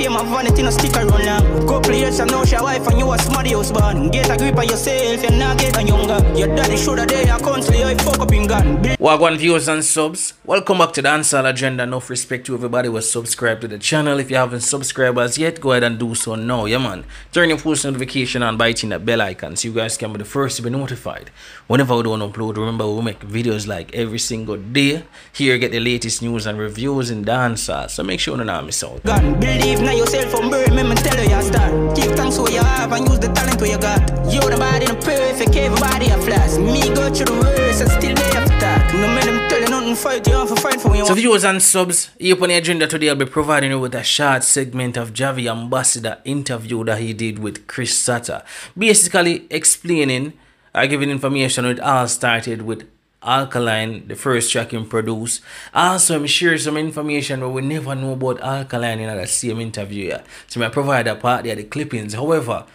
fame and vanity no stick around now. Couple years and now she wife and you a smarty husband. Get a grip on yourself, you're not getting younger. Your daddy should have there, constantly you fuck up in gun. Wagwan viewers and subs, welcome back to the Dancehall Agenda. Enough respect to everybody who has subscribed to the channel. If you haven't subscribed as yet, go ahead and do so now. Yeah man, turn your post notification on by hitting that bell icon so you guys can be the first to be notified whenever we don't upload. Remember, we make videos like every single day. Here get the latest news and reviews in dancehall, so make sure you don't miss out. God, believe in yourself from birth, remember tell you start. Give thanks what you have and use the talent what you got. You're the body in perfect, everybody a flash. Me go through the worst and still they have to talk. No man them tell you nothing, fight you have to fight for when you want. So viewers and subs, here on the agenda today I'll be providing you with a short segment of Jahvy Ambassador interview that he did with Sata. Basically explaining or giving information how it all started with Alkaline, the first track he produced. Also, I'm share some information where we never know about Alkaline in the same interview here. So I provide a part there, the clippings. However,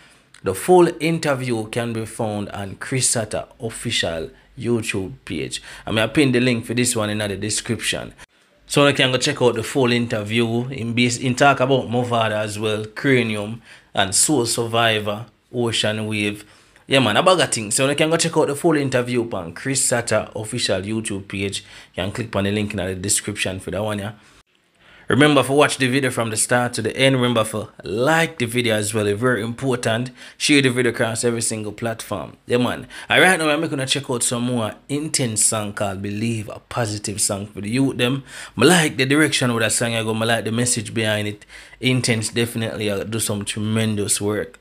the full interview can be found on Sata official YouTube page. I'm going to pin the link for this one in the description. So you can go check out the full interview. In talk about Movada as well, Cranium and Soul Survivor, Ocean Wave. Yeah man, a bag of things. So you can go check out the full interview on Sata official YouTube page. You can click on the link in the description for that one, yeah. Remember to watch the video from the start to the end. Remember to like the video as well. It's very important. Share the video across every single platform. Yeah man. Alright, now I'm going to check out some more Intence song called Believe, a positive song for the youth them. I like the direction of that song I go. I like the message behind it. Intence definitely do some tremendous work.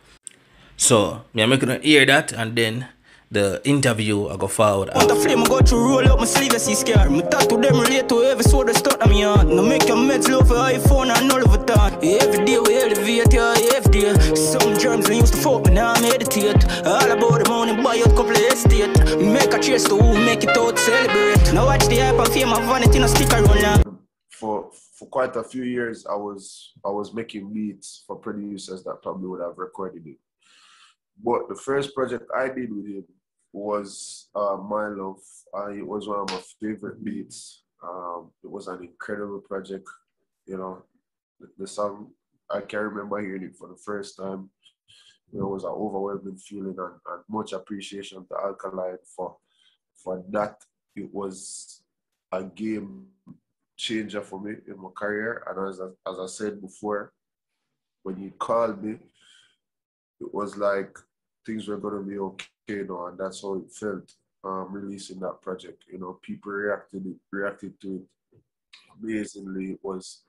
So, I'm going to hear that and then the interview I go forward. Out the flame, I go to roll up my sleeve and see scar. My tattoo them relate to every sword that start on me on. No make your meds low for iPhone and all of it on. Every day we elevate, yeah, every day. Some germs we used to fuck, but now I meditate. All about the money, buy out couple of estate. Make a chase to who make it out, celebrate. Now watch the hype and fame and vanity, no stick around now. For quite a few years, I was making beats for producers that probably would have recorded it. But the first project I did with him was My Love. It was one of my favorite beats. It was an incredible project. You know, the song, I can remember hearing it for the first time. You know, it was an overwhelming feeling and much appreciation to Alkaline for that. It was a game changer for me in my career. And as I said before, when he called me, it was like things were going to be okay now, and that's how it felt releasing that project. You know, people reacted to it amazingly. It was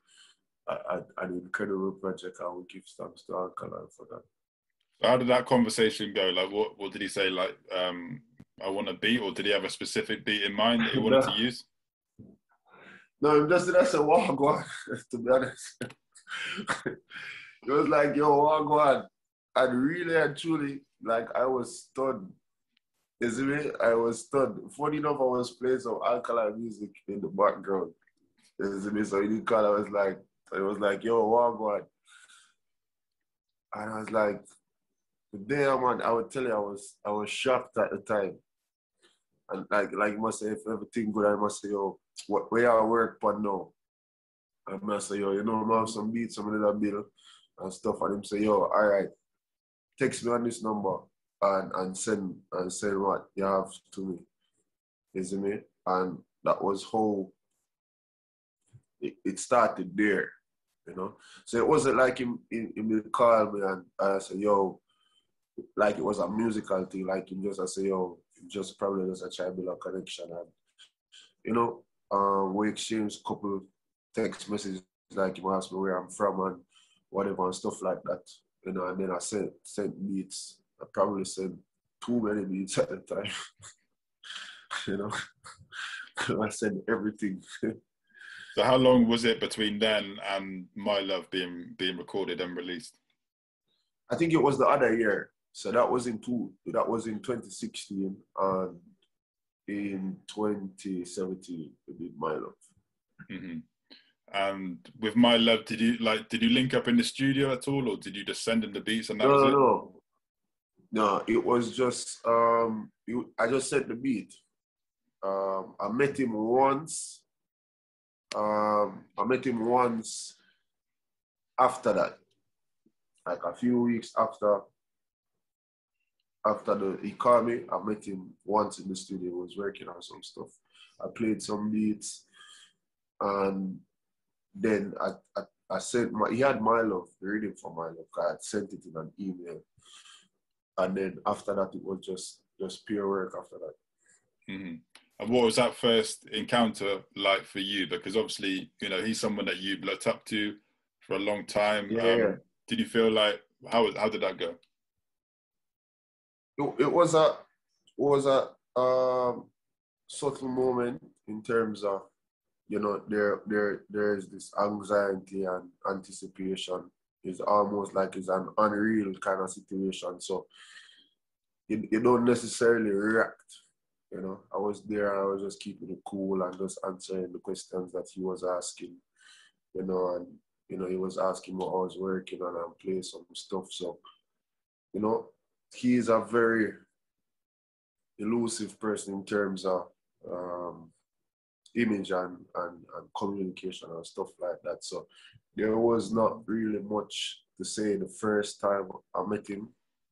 an incredible project. I would give thanks to Alkaline for that. So how did that conversation go? Like, what did he say? Like, I want a beat, or did he have a specific beat in mind that he wanted to use? No, just did I say Wagwan, to be honest. It was like, yo, Wagwan. And really and truly, like, I was stunned. You see me? I was stunned. Funny enough, I was playing some Alkaline music in the background. You see me? So he didn't call, it was like, yo, Wagwan. And I was like, damn man, I would tell you, I was shocked at the time. And like you must say, if everything good, I must say, yo, where I work for now? I must say, yo, you know, I have some beats, some little bill and stuff. And him say, yo, all right, text me on this number and send what you have to me. You see me? And that was how it started there, you know? So it wasn't like him call me and I said, yo, like it was a musical thing, like him just I say, yo, just probably just a try to build a connection. And, you know, we exchanged a couple text messages, like him asked me where I'm from and whatever and stuff like that. You know, and then I sent beats. I probably sent too many beats at the time. You know, I sent everything. So how long was it between then and My Love being recorded and released? I think it was the other year. So that was in 2016, and in 2017 we did My Love. Mm-hmm. And with My Love, did you link up in the studio at all, or did you just send him the beats and that was it? No, it was just I just sent the beat. I met him once after that. like a few weeks after he called me, I met him once in the studio. He was working on some stuff. I played some beats, and then I sent he had My Love, the reading for My Love. I had sent it in an email, and then after that it was just pure work after that. Mm-hmm. And what was that first encounter like for you? Because obviously, you know, he's someone that you've looked up to for a long time. Yeah. Did you feel like how did that go? It was a subtle moment in terms of, you know, there's this anxiety and anticipation. It's almost like it's an unreal kind of situation. So you don't necessarily react. You know, I was there, I was just keeping it cool and just answering the questions that he was asking, you know, and, you know, he was asking what I was working on and play some stuff. So, you know, he is a very elusive person in terms of image and communication and stuff like that. So there was not really much to say the first time I met him.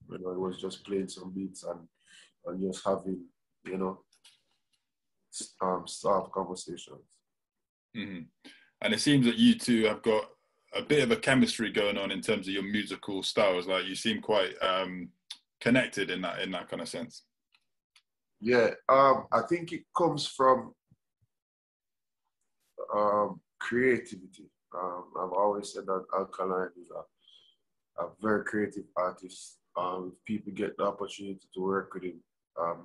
You know, it was just playing some beats and just having, you know, soft conversations. Mm-hmm. And it seems that you two have got a bit of a chemistry going on in terms of your musical styles. Like you seem quite connected in that kind of sense. Yeah, I think it comes from creativity. I've always said that Alkaline is a very creative artist. If people get the opportunity to work with him,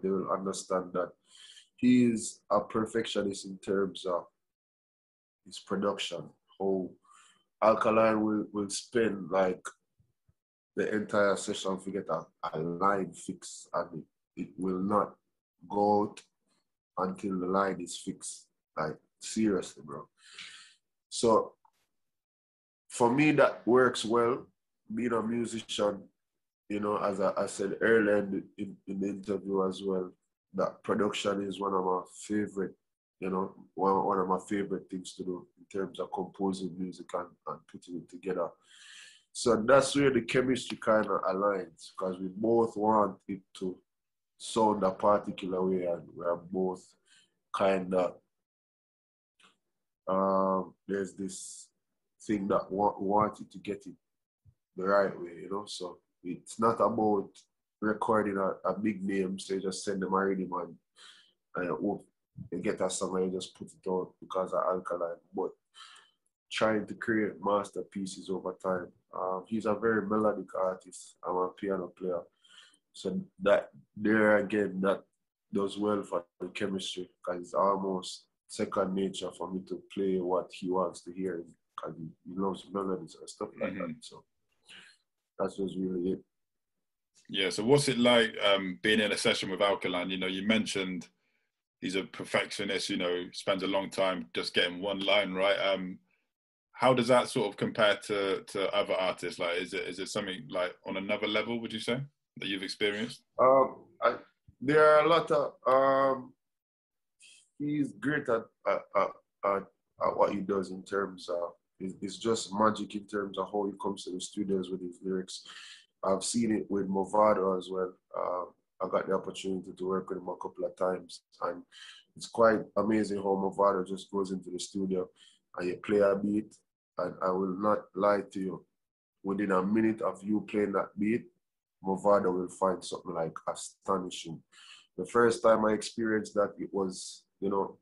they will understand that he is a perfectionist in terms of his production. How Alkaline will spend like the entire session to get a line fixed, and it will not go out until the line is fixed. Like, seriously, bro. So for me, that works well. Being a musician, you know, as I said earlier in the interview as well, that production is one of my favorite, you know, one of my favorite things to do in terms of composing music and putting it together. So that's where the chemistry kind of aligns, because we both want it to sound a particular way, and we're both kind of, there's this thing that want you to get it the right way, you know. So it's not about recording a big name, so you just send them a rhythm and hope you get a song and you just put it out because of Alkaline, but trying to create masterpieces over time. He's a very melodic artist. I'm a piano player, so that there again, that does well for the chemistry, because it's almost second nature for me to play what he wants to hear, because he loves melodies and stuff like that. So that's just really it. Yeah. So what's it like being in a session with Alkaline? You know, you mentioned he's a perfectionist. You know, spends a long time just getting one line right. How does that sort of compare to other artists? Like, is it something like on another level, would you say, that you've experienced? There are a lot of he's great at what he does in terms of, it's just magic in terms of how he comes to the studios with his lyrics. I've seen it with Movado as well. I got the opportunity to work with him a couple of times, and it's quite amazing how Movado just goes into the studio and you play a beat, and I will not lie to you, within a minute of you playing that beat, Movado will find something like astonishing. The first time I experienced that, it was, you know,